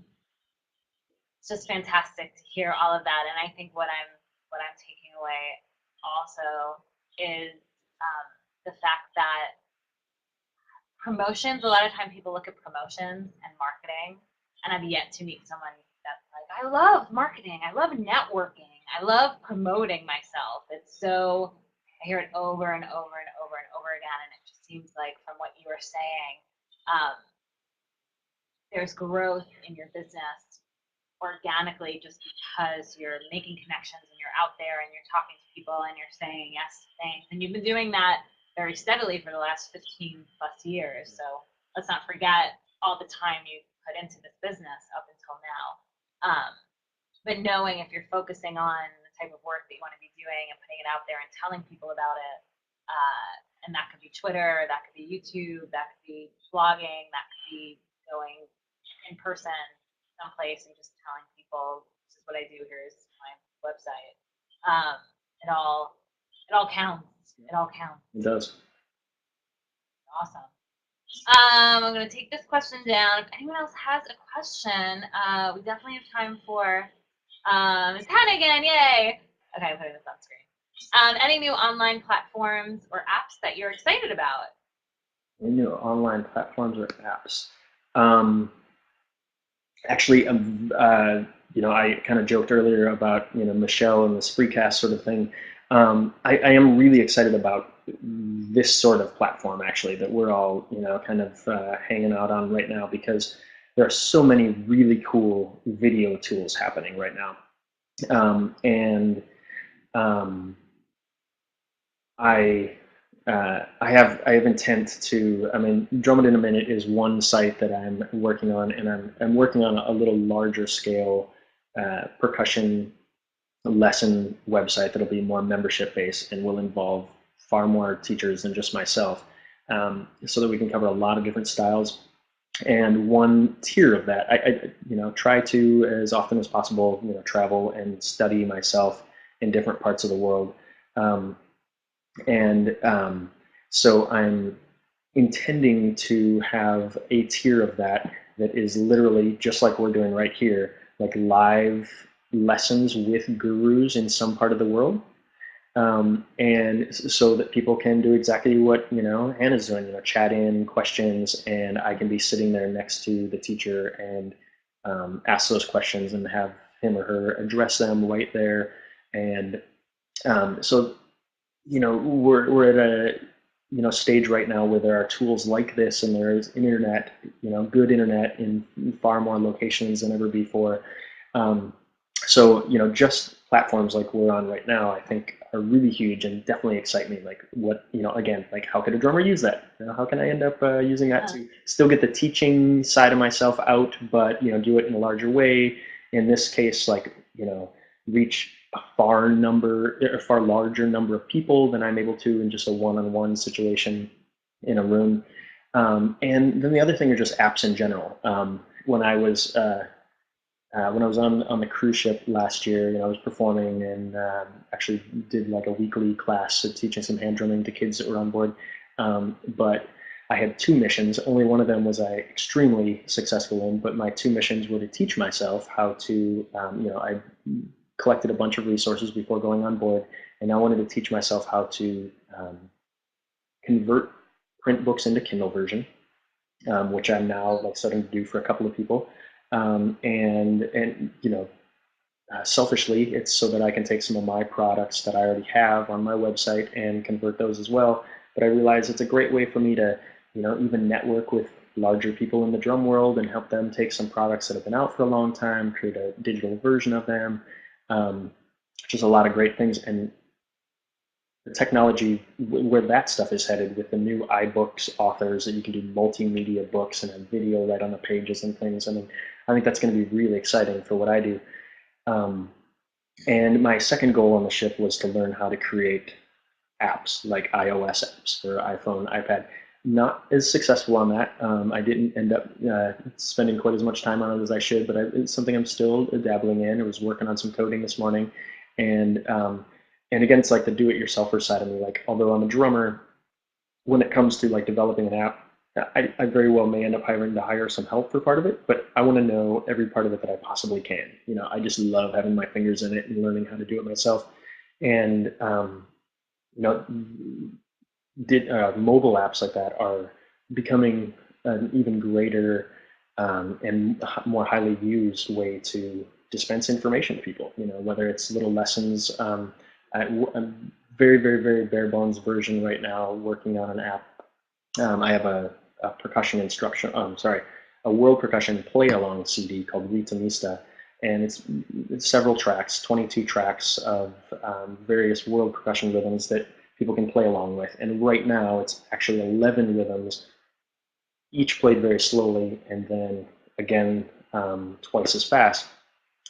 It's just fantastic to hear all of that, and I think what I'm taking away also is the fact that promotions. A lot of time people look at promotions and marketing, and I've yet to meet someone that's like, I love marketing, I love networking, I love promoting myself. It's so I hear it over and over and over and over again, and it just seems like from what you were saying, um, there's growth in your business organically just because you're making connections and you're out there and you're talking to people and you're saying yes to things. And you've been doing that very steadily for the last 15 plus years. So let's not forget all the time you put into this business up until now. But knowing if you're focusing on the type of work that you want to be doing and putting it out there and telling people about it, and that could be Twitter, that could be YouTube, that could be blogging, that could be going in person someplace and just telling people this is what I do. Here's my website. Um, it all counts. It all counts. It does. Awesome. I'm gonna take this question down. If anyone else has a question, we definitely have time for. It's Hannah again. Yay. Okay, I'm putting this on screen. Any new online platforms or apps that you're excited about? Any new online platforms or apps? Um, Actually, I kind of joked earlier about Michelle and this FreeCast sort of thing. I am really excited about this sort of platform actually that we're all kind of hanging out on right now because there are so many really cool video tools happening right now, and um, I I have intent to. I mean, Drum It in a Minute is one site that I'm working on, and I'm working on a little larger scale percussion lesson website that'll be more membership based and will involve far more teachers than just myself, so that we can cover a lot of different styles. And one tier of that, I try to as often as possible, travel and study myself in different parts of the world. Um, and so I'm intending to have a tier of that that is literally just like we're doing right here, like live lessons with gurus in some part of the world. And so that people can do exactly what Hannah's doing, chat in questions, and I can be sitting there next to the teacher and ask those questions and have him or her address them right there. And so we're at a stage right now where there are tools like this, and there is internet, good internet in far more locations than ever before. Um, so just platforms like we're on right now, I think are really huge and definitely excite me. Like what again, like how could a drummer use that? How can I end up using that to still get the teaching side of myself out, but do it in a larger way. In this case, like reach a far larger number of people than I'm able to in just a one-on-one situation in a room. And then the other thing are just apps in general. When I was on the cruise ship last year, I was performing and actually did like a weekly class teaching some hand drumming to kids that were on board. But I had two missions. Only one of them was I extremely successful in, but my two missions were to teach myself how to, I collected a bunch of resources before going on board, and I wanted to teach myself how to convert print books into Kindle version, which I'm now like starting to do for a couple of people. And selfishly, it's so that I can take some of my products that I already have on my website and convert those as well. But I realize it's a great way for me to, even network with larger people in the drum world and help them take some products that have been out for a long time, create a digital version of them, which is a lot of great things. And the technology where that stuff is headed with the new iBooks authors that you can do multimedia books and have video right on the pages and things. I mean, I think that's going to be really exciting for what I do. And my second goal on the ship was to learn how to create apps like iOS apps for iPhone, iPad. Not as successful on that. I didn't end up spending quite as much time on it as I should, but it's something I'm still dabbling in. I was working on some coding this morning, and again, it's like the do-it-yourselfer side of me. Like, although I'm a drummer, when it comes to like developing an app, I very well may end up having to hire some help for part of it, but I want to know every part of it that I possibly can. I just love having my fingers in it and learning how to do it myself. And you know, mobile apps like that are becoming an even greater and more highly used way to dispense information to people. Whether it's little lessons. I'm very, very, very bare bones version right now, working on an app. I have a percussion instruction. Sorry, a world percussion play along CD called Ritamista, and it's several tracks, 22 tracks of various world percussion rhythms that people can play along with. And right now, it's actually 11 rhythms, each played very slowly, and then again twice as fast.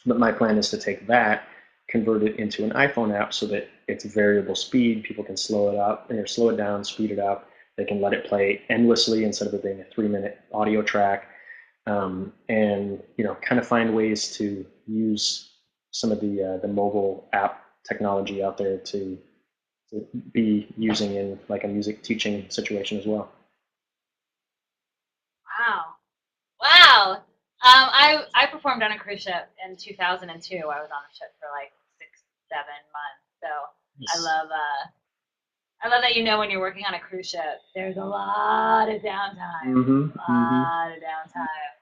But my plan is to take that, convert it into an iPhone app so that it's variable speed. People can slow it up or slow it down, speed it up. They can let it play endlessly instead of it being a 3-minute audio track, and kind of find ways to use some of the mobile app technology out there to be using in like a music teaching situation as well. Wow. Wow. I performed on a cruise ship in 2002. I was on a ship for like 6, 7 months. So I love that, you know, when you're working on a cruise ship, there's a lot of downtime. Mm-hmm, A lot of downtime.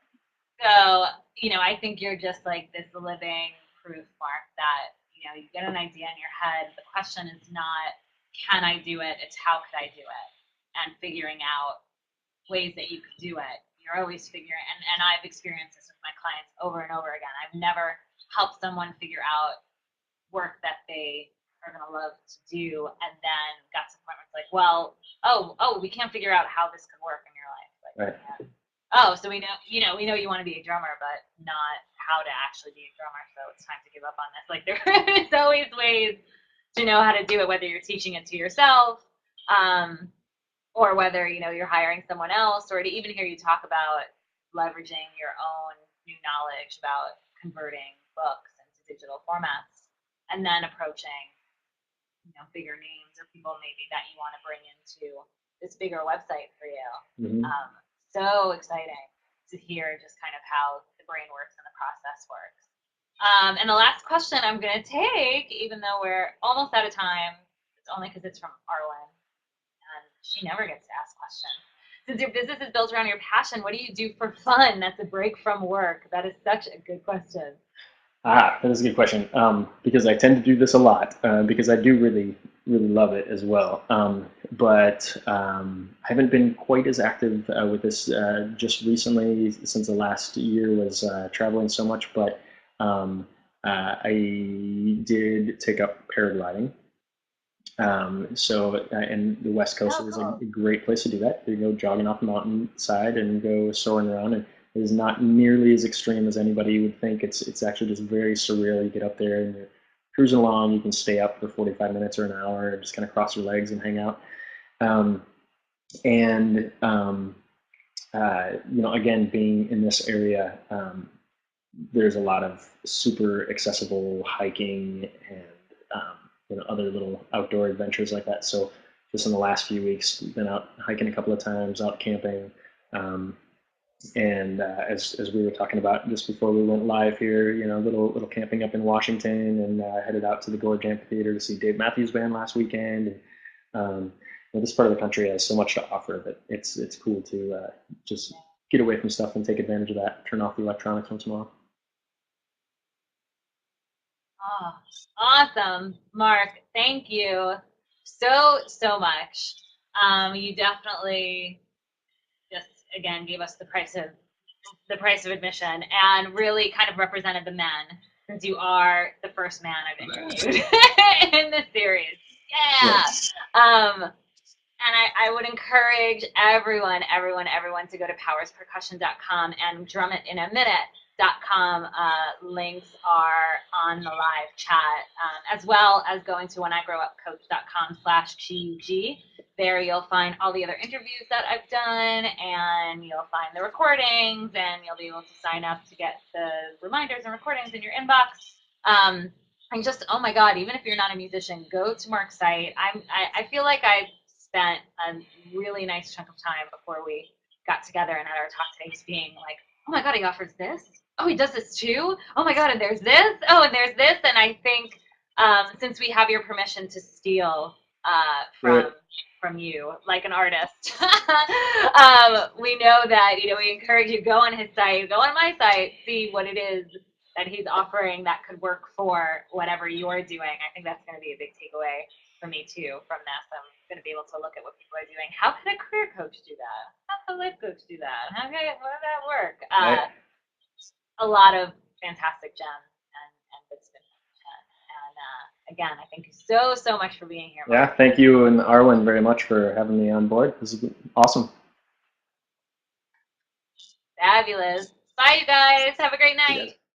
So, you know, I think you're just like this living proof, Mark, that, you know, you get an idea in your head. The question is not, can I do it? It's how could I do it? And figuring out ways that you could do it. You're always figuring, and I've experienced this with my clients over and over again. I've never helped someone figure out work that they are going to love to do, and then got to the point where it's like, well, we can't figure out how this could work in your life. Like, right. yeah. Oh, so we know you want to be a drummer, but not how to actually be a drummer. So it's time to give up on this. Like, there's always ways to know how to do it, whether you're teaching it to yourself, or whether, you know, you're hiring someone else, or to even hear you talk about leveraging your own new knowledge about converting books into digital formats, and then approaching, you know, bigger names or people maybe that you want to bring into this bigger website for you. Mm-hmm. So exciting to hear just kind of how the brain works and the process works. And the last question I'm going to take, even though we're almost out of time, it's only because it's from Arwyn, and she never gets to ask questions. Since your business is built around your passion, what do you do for fun? That's a break from work. That is such a good question. That is a good question, because I tend to do this a lot, because I do really, really love it as well. But I haven't been quite as active with this just recently, since the last year was traveling so much. But I did take up paragliding. And the West Coast is a great place to do that. You go jogging off the mountainside and go soaring around, and it is not nearly as extreme as anybody would think. It's actually just very surreal. You get up there and you're cruising along. You can stay up for 45 minutes or an hour and just kind of cross your legs and hang out. You know, again, being in this area, there's a lot of super accessible hiking and you know, other little outdoor adventures like that. So just in the last few weeks, we've been out hiking a couple of times, out camping. And as we were talking about just before we went live here, you know, little camping up in Washington, and headed out to the Gorge Amphitheater to see Dave Matthews Band last weekend. And, you know, this part of the country has so much to offer that it's cool to just get away from stuff and take advantage of that. Turn off the electronics once in a while. Oh, awesome, Mark. Thank you so much. You definitely just again gave us the price of admission, and really kind of represented the men, since you are the first man I've interviewed in this series. Yeah. And I would encourage everyone to go to powerspercussion.com and drumitinAminute.com. Links are on the live chat, as well as going to whenIgrowupcoach.com/QG. There you'll find all the other interviews that I've done, and you'll find the recordings, and you'll be able to sign up to get the reminders and recordings in your inbox. And just, oh my God, even if you're not a musician, go to Mark's site. I feel like I spent a really nice chunk of time before we got together and had our talk today just being like, oh my God, he offers this? Oh, he does this too? Oh my God, and there's this? Oh, and there's this? And I think since we have your permission to steal from you, like an artist, we know that, you know, we encourage you, go on his site, go on my site, see what it is that he's offering that could work for whatever you're doing. I think that's going to be a big takeaway for me too from this. I'm going to be able to look at what people are doing. How can a career coach do that? How can a life coach do that? How does that work? Right. A lot of fantastic gems and good stuff. And again, I thank you so much for being here, Mark. Yeah, thank you and Arwyn very much for having me on board. This is awesome. Fabulous. Bye, you guys. Have a great night.